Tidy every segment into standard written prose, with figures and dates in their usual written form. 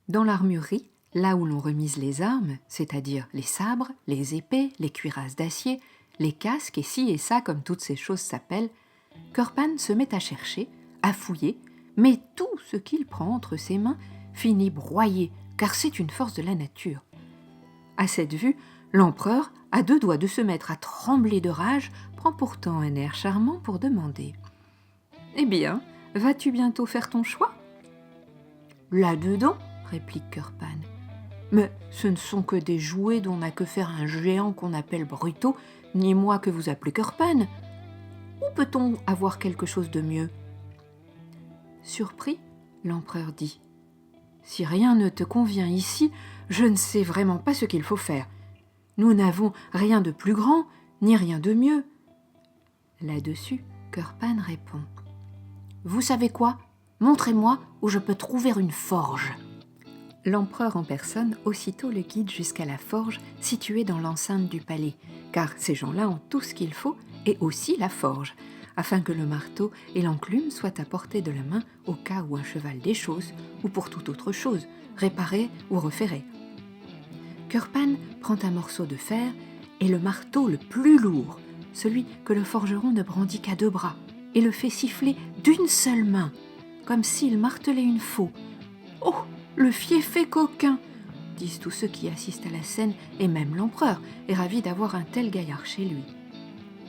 Dans l'armurerie, là où l'on remise les armes, c'est-à-dire les sabres, les épées, les cuirasses d'acier, les casques et ci et ça comme toutes ces choses s'appellent, Curpan se met à chercher, à fouiller, mais tout ce qu'il prend entre ses mains finit broyé, car c'est une force de la nature. À cette vue, l'empereur, à deux doigts de se mettre à trembler de rage, prend pourtant un air charmant pour demander « Eh bien, vas-tu bientôt faire ton choix ?»« Là-dedans, réplique Curpan. Mais ce ne sont que des jouets dont n'a que faire un géant qu'on appelle Bruto, ni moi que vous appelez Curpan. Où peut-on avoir quelque chose de mieux ?» Surpris, l'empereur dit « Si rien ne te convient ici, je ne sais vraiment pas ce qu'il faut faire. Nous n'avons rien de plus grand, ni rien de mieux. » Là-dessus, Curpan répond « Vous savez quoi ? Montrez-moi où je peux trouver une forge. » L'empereur en personne aussitôt le guide jusqu'à la forge située dans l'enceinte du palais, car ces gens-là ont tout ce qu'il faut et aussi la forge, afin que le marteau et l'enclume soient à portée de la main au cas où un cheval déchausse ou pour toute autre chose, réparer ou referrer. Curpan prend un morceau de fer et le marteau le plus lourd, celui que le forgeron ne brandit qu'à deux bras, et le fait siffler d'une seule main, comme s'il martelait une faux. « Oh, le fieffé coquin !» disent tous ceux qui assistent à la scène, et même l'empereur est ravi d'avoir un tel gaillard chez lui.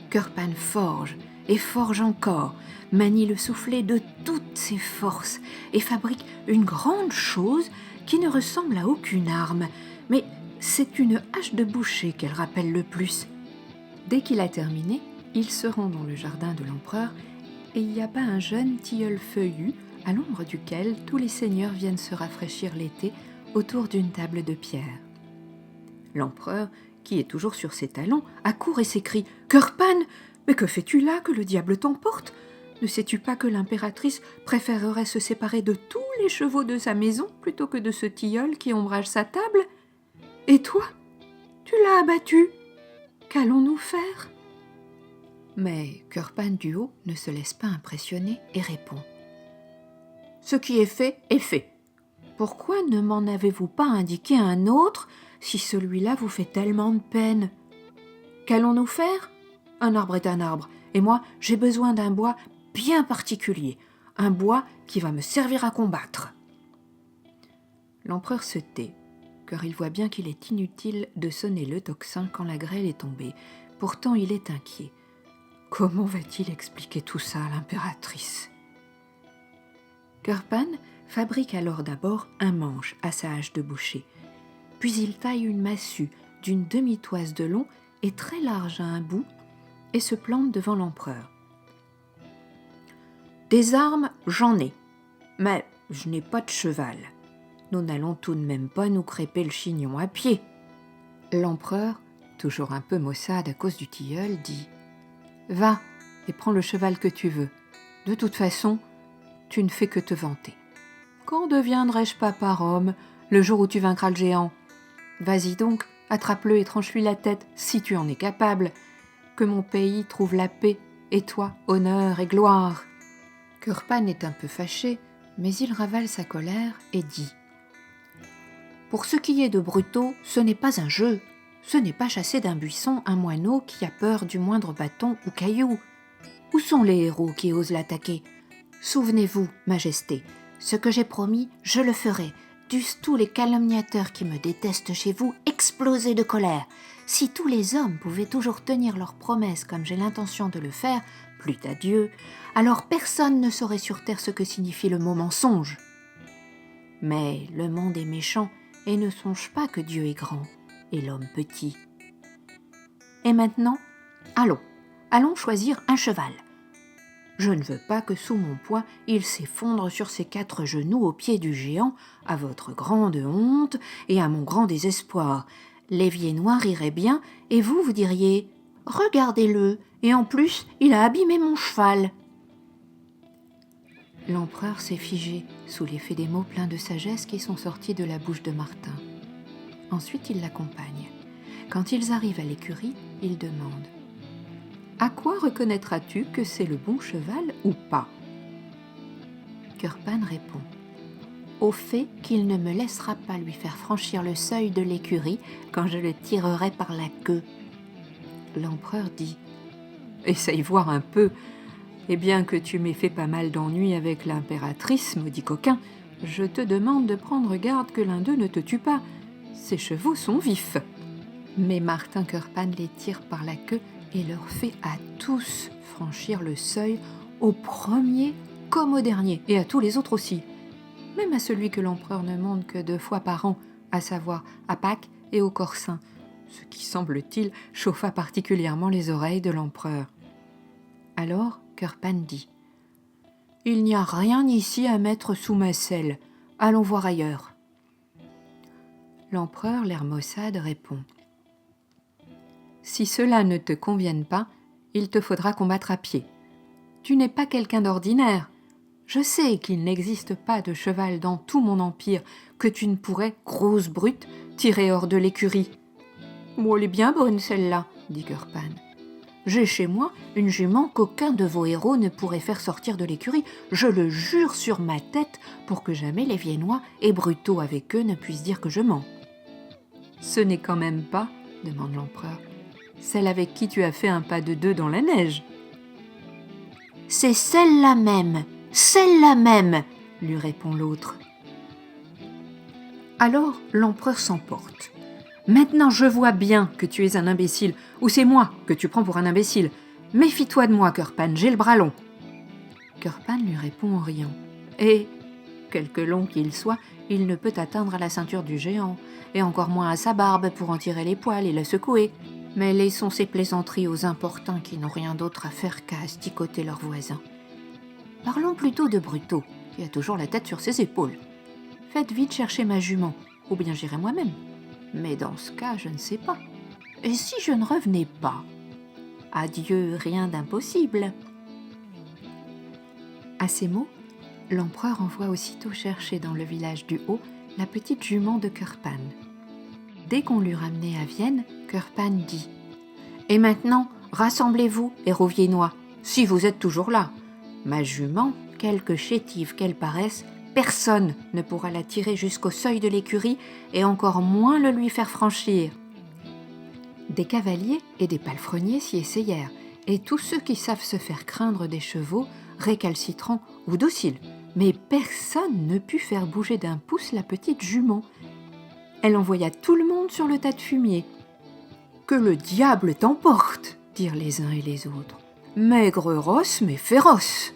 Curpan forge, et forge encore, manie le soufflet de toutes ses forces, et fabrique une grande chose qui ne ressemble à aucune arme, mais c'est une hache de boucher qu'elle rappelle le plus. Dès qu'il a terminé, il se rend dans le jardin de l'empereur, et y abat un jeune tilleul feuillu, à l'ombre duquel tous les seigneurs viennent se rafraîchir l'été autour d'une table de pierre. L'empereur, qui est toujours sur ses talons, accourt et s'écrie « Curpan, mais que fais-tu là, que le diable t'emporte ? Ne sais-tu pas que l'impératrice préférerait se séparer de tous les chevaux de sa maison plutôt que de ce tilleul qui ombrage sa table ? Et toi, tu l'as abattu. Qu'allons-nous faire ?» Mais Curpan du haut ne se laisse pas impressionner et répond « Ce qui est fait est fait. Pourquoi ne m'en avez-vous pas indiqué un autre si celui-là vous fait tellement de peine ? Qu'allons-nous faire ? Un arbre est un arbre, et moi j'ai besoin d'un bois bien particulier, un bois qui va me servir à combattre. » L'empereur se tait, car il voit bien qu'il est inutile de sonner le tocsin quand la grêle est tombée. Pourtant il est inquiet. Comment va-t-il expliquer tout ça à l'impératrice ? Curpan fabrique alors d'abord un manche à sa hache de boucher, puis il taille une massue d'une demi-toise de long et très large à un bout et se plante devant l'empereur. « Des armes, j'en ai, mais je n'ai pas de cheval. Nous n'allons tout de même pas nous crêper le chignon à pied. » L'empereur, toujours un peu maussade à cause du tilleul, dit « Va et prends le cheval que tu veux. De toute façon, tu ne fais que te vanter. Quand deviendrai-je papa homme, le jour où tu vaincras le géant ? Vas-y donc, attrape-le et tranche-lui la tête, si tu en es capable. Que mon pays trouve la paix, et toi, honneur et gloire. » Curpan est un peu fâché, mais il ravale sa colère et dit « Pour ce qui est de Bruto, ce n'est pas un jeu. Ce n'est pas chasser d'un buisson un moineau qui a peur du moindre bâton ou caillou. Où sont les héros qui osent l'attaquer ? Souvenez-vous, Majesté, ce que j'ai promis, je le ferai. Dussent tous les calomniateurs qui me détestent chez vous exploser de colère. Si tous les hommes pouvaient toujours tenir leurs promesses comme j'ai l'intention de le faire, plût à Dieu, alors personne ne saurait sur terre ce que signifie le mot mensonge. Mais le monde est méchant et ne songe pas que Dieu est grand et l'homme petit. Et maintenant, allons choisir un cheval. Je ne veux pas que sous mon poids, il s'effondre sur ses 4 genoux aux pieds du géant, à votre grande honte et à mon grand désespoir. L'évier noir irait bien, et vous diriez « Regardez-le, et en plus, il a abîmé mon cheval. » L'empereur s'est figé sous l'effet des mots pleins de sagesse qui sont sortis de la bouche de Martin. Ensuite, il l'accompagne. Quand ils arrivent à l'écurie, il demande « À quoi reconnaîtras-tu que c'est le bon cheval ou pas ?» Curpan répond au fait qu'il ne me laissera pas lui faire franchir le seuil de l'écurie quand je le tirerai par la queue. » L'empereur dit : « Essaye voir un peu. Et bien que tu m'aies fait pas mal d'ennuis avec l'impératrice, maudit coquin, je te demande de prendre garde que l'un d'eux ne te tue pas. Ces chevaux sont vifs. » Mais Martin Kurpan les tire par la queue et leur fait à tous franchir le seuil, au premier comme au dernier, et à tous les autres aussi. Même à celui que l'empereur ne monte que 2 fois par an, à savoir à Pâques et au Corsin, ce qui, semble-t-il, chauffa particulièrement les oreilles de l'empereur. Alors Kurpan dit : « Il n'y a rien ici à mettre sous ma selle. Allons voir ailleurs. » L'empereur, l'air maussade, répond : « Si cela ne te convienne pas, il te faudra combattre à pied. Tu n'es pas quelqu'un d'ordinaire. Je sais qu'il n'existe pas de cheval dans tout mon empire que tu ne pourrais, grosse brute, tirer hors de l'écurie. »« Oh, elle est bien bonne celle-là, » dit Kurpan. « J'ai chez moi une jument qu'aucun de vos héros ne pourrait faire sortir de l'écurie. Je le jure sur ma tête pour que jamais les Viennois et brutaux avec eux ne puissent dire que je mens. »« Ce n'est quand même pas, » demande l'empereur, « celle avec qui tu as fait un pas de 2 dans la neige. »« C'est celle-là même, lui répond l'autre. Alors l'empereur s'emporte. « Maintenant je vois bien que tu es un imbécile, ou c'est moi que tu prends pour un imbécile. Méfie-toi de moi, Kurpan, j'ai le bras long. » Kurpan lui répond en riant. « Et, quelque long qu'il soit, il ne peut atteindre à la ceinture du géant, et encore moins à sa barbe pour en tirer les poils et la secouer. Mais laissons ces plaisanteries aux importuns qui n'ont rien d'autre à faire qu'à asticoter leurs voisins. Parlons plutôt de Bruto, qui a toujours la tête sur ses épaules. Faites vite chercher ma jument, ou bien j'irai moi-même. Mais dans ce cas, je ne sais pas. Et si je ne revenais pas ? Adieu, rien d'impossible. » À ces mots, l'empereur envoie aussitôt chercher dans le village du Haut la petite jument de Kurpan. Dès qu'on l'eut ramenée à Vienne, Kurpan dit : « Et maintenant, rassemblez-vous, héros viennois, si vous êtes toujours là. Ma jument, quelque chétive qu'elle paraisse, personne ne pourra la tirer jusqu'au seuil de l'écurie et encore moins le lui faire franchir. » Des cavaliers et des palefreniers s'y essayèrent, et tous ceux qui savent se faire craindre des chevaux, récalcitrants ou dociles, mais personne ne put faire bouger d'un pouce la petite jument. Elle envoya tout le monde sur le tas de fumier. « Que le diable t'emporte !» dirent les uns et les autres. « Maigre rosse, mais féroce !»